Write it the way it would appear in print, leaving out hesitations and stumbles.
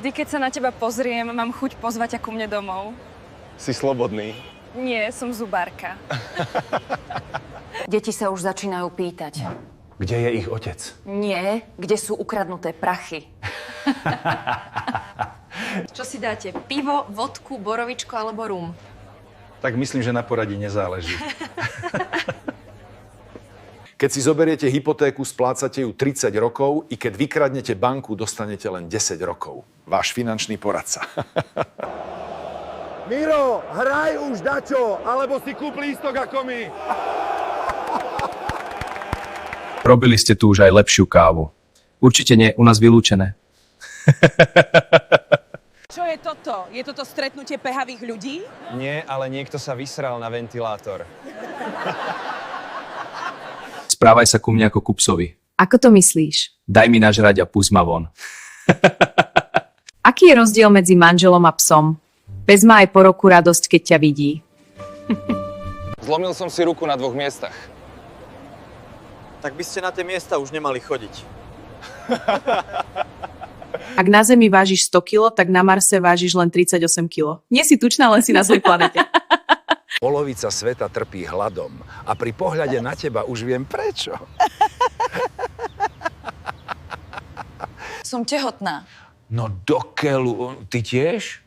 Vždy, keď sa na teba pozriem, mám chuť pozvať ťa ku mne domov. Si slobodný. Nie, som zubárka. Deti sa už začínajú pýtať. Kde je ich otec? Nie, kde sú ukradnuté prachy. Čo si dáte? Pivo, vodku, borovičko alebo rum? Tak myslím, že na poradí nezáleží. Keď si zoberiete hypotéku, splácate ju 30 rokov i keď vykradnete banku, dostanete len 10 rokov. Váš finančný poradca. Miro, hraj už dačo, alebo si kúp lístok ako my. Robili ste tu už aj lepšiu kávu. Určite nie, u nás vylúčené. Čo je toto? Je toto stretnutie pehavých ľudí? Nie, ale niekto sa vysral na ventilátor. Správaj sa ku mne ako ku psovi. Ako to myslíš? Daj mi nažrať a pust ma von. Aký je rozdiel medzi manželom a psom? Pes má aj po roku radosť, keď ťa vidí. Zlomil som si ruku na 2 miestach. Tak by ste na tie miesta už nemali chodiť. Ak na Zemi vážiš 100 kg, tak na Marse vážiš len 38 kg. Nie si tučná, len si na svojej planete. Polovica sveta trpí hladom a pri pohľade na teba už viem prečo. Som tehotná. No do keľu, ty tiež?